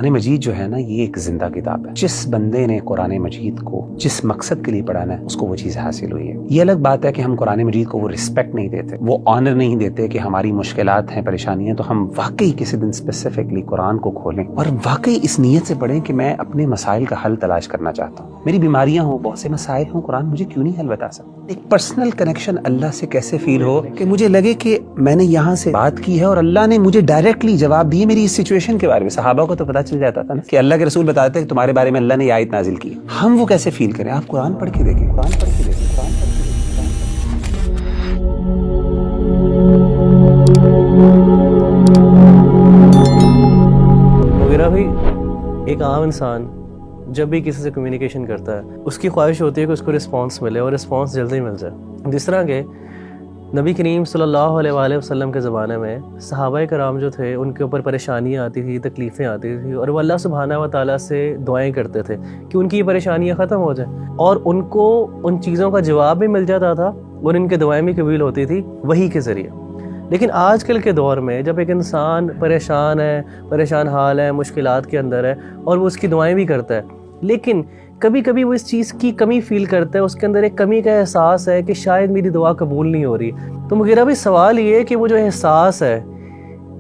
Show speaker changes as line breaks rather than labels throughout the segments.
قرآن مجید جو ہے نا یہ ایک زندہ کتاب ہے. جس بندے نے قرآن مجید کو جس مقصد کے لیے پڑھانا ہے اس کو وہ چیز حاصل ہوئی ہے. یہ الگ بات ہے کہ ہم قرآن مجید کو وہ رسپیکٹ نہیں دیتے, وہ آنر نہیں دیتے کہ ہماری مشکلات ہیں, پریشانیاں, تو ہم واقعی کسی دن اسپیسیفکلی قرآن کو کھولیں اور واقعی اس نیت سے پڑھیں کہ میں اپنے مسائل کا حل تلاش کرنا چاہتا ہوں. میری بیماریاں ہوں, بہت سے مسائل ہوں, قرآن مجھے کیوں نہیں حل بتا سکتا. ایک پرسنل کنیکشن اللہ سے کیسے فیل ہو کہ مجھے لگے کہ میں نے یہاں سے بات کی ہے اور اللہ نے مجھے ڈائریکٹلی جواب دیے میری اس سچویشن کے بارے میں. صحابہ کو تو پتا چل جاتا تھا نا کہ اللہ کے رسول بتاتے ہیں کہ تمہارے بارے میں اللہ نے یہ آیت نازل کی. ہم وہ کیسے فیل کریں؟ آپ قرآن پڑھ کے دیکھیں, قرآن پڑھ کے دیکھیں, قرآن پڑھ کے دیکھیں.
وغیرہ بھی ایک عام انسان جب بھی کسی سے کمیونیکیشن کرتا ہے اس کی خواہش ہوتی ہے کہ اس کو رسپانس ملے اور رسپانس جلدی مل جائے. جس طرح کہ نبی کریم صلی اللہ علیہ وآلہ وسلم کے زمانے میں صحابہ کرام جو تھے ان کے اوپر پریشانیاں آتی تھی, تکلیفیں آتی تھی, اور وہ اللہ سبحانہ و تعالیٰ سے دعائیں کرتے تھے کہ ان کی یہ پریشانیاں ختم ہو جائیں, اور ان کو ان چیزوں کا جواب بھی مل جاتا تھا اور ان کے دعائیں بھی قبول ہوتی تھی وحی کے ذریعے. لیکن آج کل کے دور میں جب ایک انسان پریشان ہے, پریشان حال ہے, مشکلات کے اندر ہے, اور وہ اس کی دعائیں بھی کرتا ہے, لیکن کبھی کبھی وہ اس چیز کی کمی فیل کرتا ہے, اس کے اندر ایک کمی کا احساس ہے کہ شاید میری دعا قبول نہیں ہو رہی. تو مغیرہ بھی سوال یہ ہے کہ وہ جو احساس ہے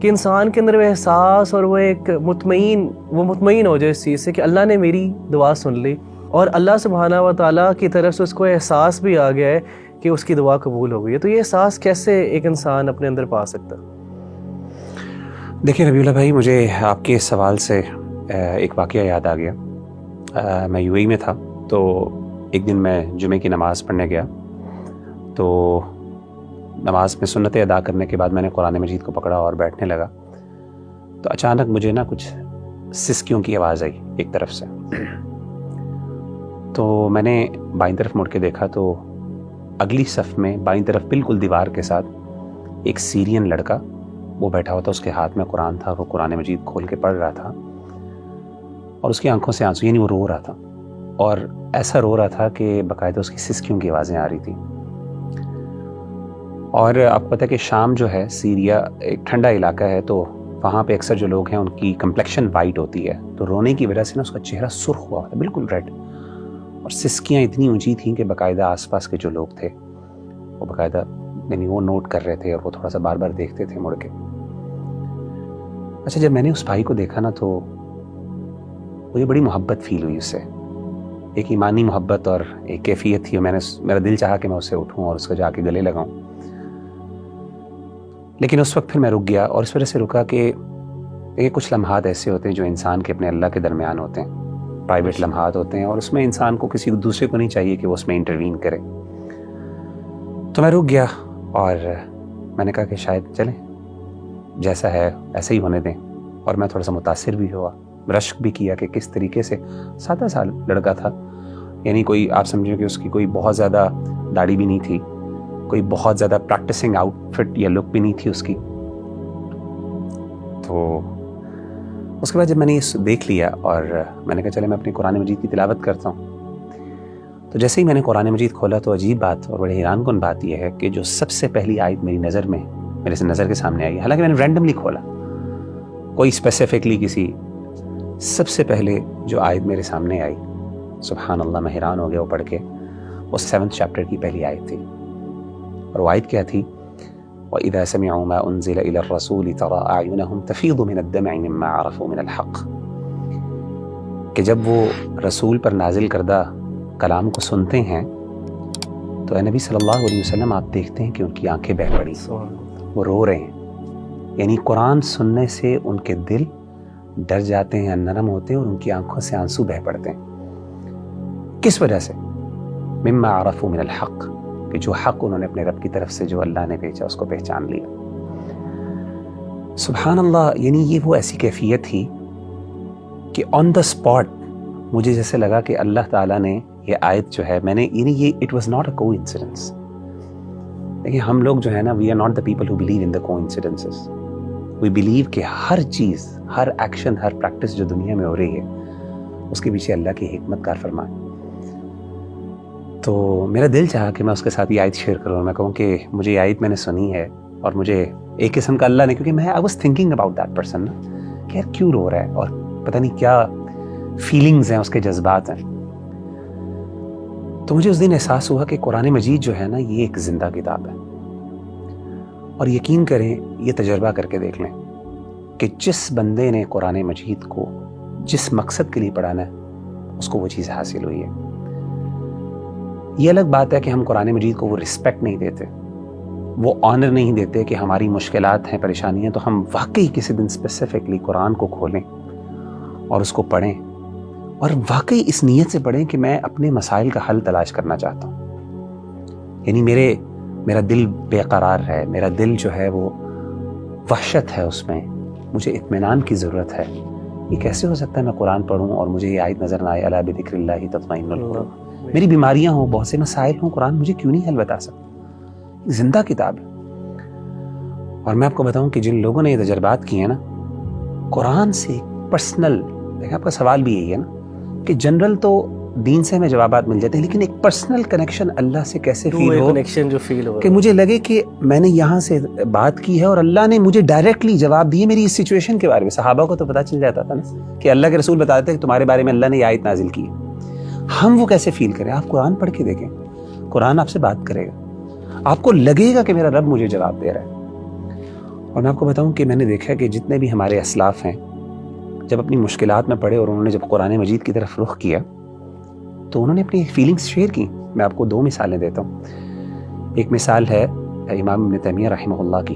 کہ انسان کے اندر وہ احساس اور وہ ایک مطمئن ہو جائے اس چیز سے کہ اللہ نے میری دعا سن لی اور اللہ سبحانہ و تعالیٰ کی طرف سے اس کو احساس بھی آ گیا ہے کہ اس کی دعا قبول ہو گئی ہے. تو یہ احساس کیسے ایک انسان اپنے اندر پا سکتا ہے؟
دیکھیں ربیع اللہ بھائی, مجھے آپ کے سوال سے ایک واقعہ یاد آ گیا. میں یو اے میں تھا, تو ایک دن میں جمعے کی نماز پڑھنے گیا, تو نماز میں سنتیں ادا کرنے کے بعد میں نے قرآن مجید کو پکڑا اور بیٹھنے لگا, تو اچانک مجھے نا کچھ سسکیوں کی آواز آئی ایک طرف سے. تو میں نے بائیں طرف مڑ کے دیکھا تو اگلی صف میں بائیں طرف بالکل دیوار کے ساتھ ایک سیرین لڑکا وہ بیٹھا ہوا تھا, اس کے ہاتھ میں قرآن تھا, وہ قرآن مجید کھول کے پڑھ رہا تھا اور اس کی آنکھوں سے آنسو, یعنی وہ رو رہا تھا, اور ایسا رو رہا تھا کہ باقاعدہ اس کی سسکیوں کی آوازیں آ رہی تھیں. اور آپ کو پتہ ہے کہ شام جو ہے سیریا ایک ٹھنڈا علاقہ ہے, تو وہاں پہ اکثر جو لوگ ہیں ان کی کمپلیکشن وائٹ ہوتی ہے, تو رونے کی وجہ سے نا اس کا چہرہ سرخ ہوا تھا, بالکل ریڈ, اور سسکیاں اتنی اونچی تھیں کہ باقاعدہ آس پاس کے جو لوگ تھے وہ باقاعدہ یعنی وہ نوٹ کر رہے تھے اور وہ تھوڑا سا بار بار دیکھتے تھے مڑ کے. اچھا, جب میں نے اس بھائی کو دیکھا نا تو مجھے بڑی محبت فیل ہوئی اس سے, ایک ایمانی محبت اور ایک کیفیت تھی, اور میرا دل چاہا کہ میں اسے اٹھوں اور اس کو جا کے گلے لگاؤں. لیکن اس وقت پھر میں رک گیا, اور اس وجہ سے رکا کہ کچھ لمحات ایسے ہوتے ہیں جو انسان کے اپنے اللہ کے درمیان ہوتے ہیں, پرائیویٹ لمحات ہوتے ہیں, اور اس میں انسان کو کسی دوسرے کو نہیں چاہیے کہ وہ اس میں انٹروین کرے. تو میں رک گیا اور میں نے کہا کہ شاید چلیں, جیسا ہے ایسا ہی ہونے دیں. اور میں تھوڑا سا متاثر بھی ہوا, رشک بھی کیا کہ کس طریقے سے 17 سال لڑکا تھا, یعنی کوئی آپ سمجھیں کہ اس کی کوئی بہت زیادہ داڑھی بھی نہیں تھی, کوئی بہت زیادہ پریکٹسنگ آؤٹ فٹ یا لک بھی نہیں تھی اس کی. تو اس کے بعد جب میں نے یہ دیکھ لیا اور میں نے کہا چلے میں اپنی قرآن مجید کی تلاوت کرتا ہوں, تو جیسے ہی میں نے قرآن مجید کھولا تو عجیب بات اور بڑے حیران کن بات یہ ہے کہ جو سب سے پہلی آیت میرے سے نظر کے سامنے آئی, حالانکہ میں نے رینڈملی کھولا, کوئی اسپیسیفکلی کسی, سب سے پہلے جو آیت میرے سامنے آئی, سبحان اللہ, میں حیران ہو گیا وہ پڑھ کے, وہ 7 چیپٹر کی پہلی آیت تھی. اور وہ آیت کیا تھی؟ وَإِذَا سَمِعُوا مَا أُنزِلَ إِلَى الرَّسُولِ تَرَىٰ أَعْيُنَهُمْ تَفِيضُ مِنَ الدَّمْعِ مِمَّا عَرَفُوا مِنَ الْحَقِّ, کہ جب وہ رسول پر نازل کردہ کلام کو سنتے ہیں تو اے نبی صلی اللہ علیہ وسلم آپ دیکھتے ہیں کہ ان کی آنکھیں بہہ پڑی, وہ رو رہے ہیں. یعنی قرآن سننے سے ان کے دل ڈر جاتے ہیں, نرم ہوتے ہیں, اور ان کی آنکھوں سے آنسو بہہ پڑتے ہیں. کس وجہ سے؟ مما عرفوا من الحق, کہ جو حق انہوں نے اپنے رب کی طرف سے جو اللہ نے بھیجا اس کو پہچان لیا. سبحان اللہ, یعنی یہ وہ ایسی کیفیت تھی کہ آن دا اسپاٹ مجھے جیسے لگا کہ اللہ تعالیٰ نے یہ آیت جو ہے, میں نے یعنی یہ اٹ واز ناٹ اے کو انسیڈنس. دیکھیں ہم لوگ جو ہے نا, we are not the people who believe in the coincidences. We believe کہ ہر چیز, ہر ایکشن, ہر پریکٹس جو دنیا میں ہو رہی ہے اس کے پیچھے اللہ کی حکمت کار فرمان. تو میرا دل چاہا کہ میں اس کے ساتھ یہ آیت شیئر کروں, اور میں کہوں کہ مجھے یہ آیت میں نے سنی ہے, اور مجھے ایک قسم کا اللہ نے, کیونکہ میں I was thinking about that person نا, کہ یار کیوں رو رہا ہے, اور پتہ نہیں کیا فیلنگز ہیں، اس کے جذبات ہیں. تو مجھے اس دن احساس ہوا کہ قرآن مجید جو ہے نا یہ ایک زندہ کتاب ہے. اور یقین کریں، یہ تجربہ کر کے دیکھ لیں کہ جس بندے نے قرآن مجید کو جس مقصد کے لیے پڑھانا ہے اس کو وہ چیز حاصل ہوئی ہے. یہ الگ بات ہے کہ ہم قرآن مجید کو وہ رسپیکٹ نہیں دیتے، وہ آنر نہیں دیتے کہ ہماری مشکلات ہیں، پریشانیاں ہیں، تو ہم واقعی کسی دن اسپیسیفکلی قرآن کو کھولیں اور اس کو پڑھیں، اور واقعی اس نیت سے پڑھیں کہ میں اپنے مسائل کا حل تلاش کرنا چاہتا ہوں. یعنی میرا دل بے قرار ہے، میرا دل جو ہے وہ وحشت ہے، اس میں مجھے اطمینان کی ضرورت ہے. یہ کیسے ہو سکتا ہے میں قرآن پڑھوں اور مجھے یہ آیت نظر نہ آئے الا بذکر اللہ تطمئن القلوب. میری بیماریاں ہوں، بہت سے مسائل ہوں، قرآن مجھے کیوں نہیں حل بتا سکتا؟ زندہ کتاب ہے. اور میں آپ کو بتاؤں کہ جن لوگوں نے یہ تجربات کیے ہیں نا، قرآن سے پرسنل، دیکھیں آپ کا سوال بھی یہی ہے نا کہ جنرل تو دین سے ہمیں جوابات مل جاتے ہیں، لیکن ایک پرسنل کنیکشن اللہ سے کیسے فیل ہو،
کنیکشن جو فیل ہو
کہ مجھے لگے کہ میں نے یہاں سے بات کی ہے اور اللہ نے مجھے ڈائریکٹلی جواب دیے میری اس سچویشن کے بارے میں. صحابہ کو تو پتہ چل جاتا تھا نا کہ اللہ کے رسول بتاتے تھے کہ تمہارے بارے میں اللہ نے یہ آیت نازل کی ہے. ہم وہ کیسے فیل کریں؟ آپ قرآن پڑھ کے دیکھیں، قرآن آپ سے بات کرے گا، آپ کو لگے گا کہ میرا رب مجھے جواب دے رہا ہے. اور میں آپ کو بتاؤں کہ میں نے دیکھا کہ جتنے بھی ہمارے اسلاف ہیں، جب اپنی مشکلات میں پڑے اور انہوں نے جب قرآن مجید کی طرف رخ کیا تو انہوں نے اپنی فیلنگز شیئر کی. میں آپ کو 2 مثالیں دیتا ہوں. ایک مثال ہے امام ابن تیمیہ رحمہ اللہ کی.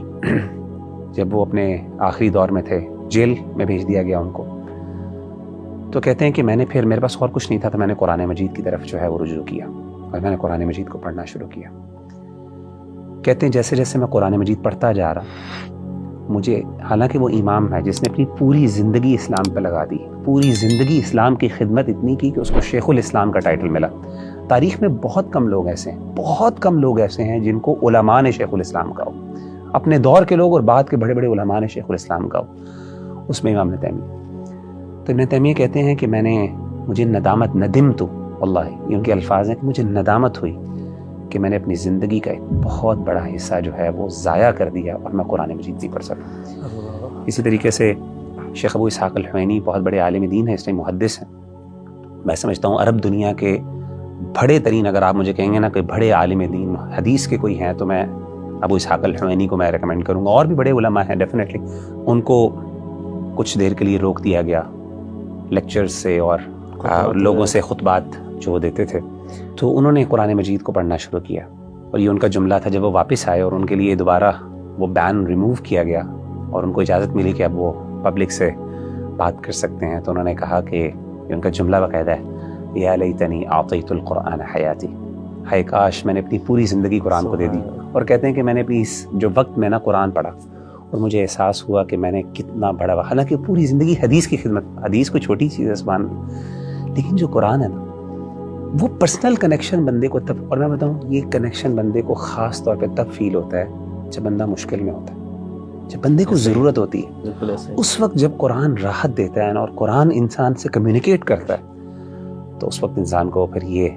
جب وہ اپنے آخری دور میں تھے، جیل میں بھیج دیا گیا ان کو، تو کہتے ہیں کہ میں نے پھر، میرے پاس اور کچھ نہیں تھا، تو میں نے قرآن مجید کی طرف جو ہے وہ رجوع کیا اور میں نے قرآن مجید کو پڑھنا شروع کیا. کہتے ہیں جیسے جیسے میں قرآن مجید پڑھتا جا رہا، مجھے، حالانکہ وہ امام ہے جس نے اپنی پوری زندگی اسلام پہ لگا دی، پوری زندگی اسلام کی خدمت اتنی کی کہ اس کو شیخ الاسلام کا ٹائٹل ملا. تاریخ میں بہت کم لوگ ایسے ہیں جن کو علماء نے شیخ الاسلام کہا ہو، اپنے دور کے لوگ اور بعد کے بڑے بڑے علماء نے شیخ الاسلام کہا ہو، اس میں امام ابن تیمیہ. تو ابن تیمیہ کہتے ہیں کہ مجھے ندمت واللہ، یہ ان کے الفاظ ہیں کہ مجھے ندامت ہوئی کہ میں نے اپنی زندگی کا ایک بہت بڑا حصہ جو ہے وہ ضائع کر دیا اور میں قرآن مجید نہیں پڑھ سکا. اسی طریقے سے شیخ ابو اسحاق الحوینی بہت بڑے عالم دین ہیں، اس ٹائم محدث ہیں. میں سمجھتا ہوں عرب دنیا کے بڑے ترین، اگر آپ مجھے کہیں گے نا کہ بڑے عالم دین حدیث کے کوئی ہیں، تو میں ابو اسحاق الحوینی کو میں ریکمینڈ کروں گا. اور بھی بڑے علماء ہیں ڈیفینیٹلی. ان کو کچھ دیر کے لیے روک دیا گیا لیکچرز سے اور لوگوں سے خطبات جو دیتے تھے، تو انہوں نے قرآن مجید کو پڑھنا شروع کیا. اور یہ ان کا جملہ تھا جب وہ واپس آئے اور ان کے لیے دوبارہ وہ بین ریموو کیا گیا اور ان کو اجازت ملی کہ اب وہ پبلک سے بات کر سکتے ہیں، تو انہوں نے کہا کہ یہ ان کا جملہ باقاعدہ ہے، یا لیتنی اعطیت القرآن حیاتی، ہائے کاش میں نے اپنی پوری زندگی قرآن کو دے دی. اور کہتے ہیں کہ میں نے اپنی اس جو وقت میں نا قرآن پڑھا اور مجھے احساس ہوا کہ میں نے کتنا بڑا، حالانکہ پوری زندگی حدیث کی خدمت، حدیث کوئی چھوٹی چیز ہے سبحان اللہ، لیکن جو قرآن ہے نا وہ پرسنل کنیکشن بندے کو تب، اور میں بتاؤں یہ کنیکشن بندے کو خاص طور پہ تب فیل ہوتا ہے جب بندہ مشکل میں ہوتا ہے، جب بندے کو ضرورت ہوتی ہے. اس وقت جب قرآن راحت دیتا ہے اور قرآن انسان سے کمیونیکیٹ کرتا ہے، تو اس وقت انسان کو پھر یہ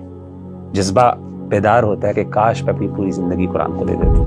جذبہ بیدار ہوتا ہے کہ کاش میں اپنی پوری زندگی قرآن کو دے دیتا.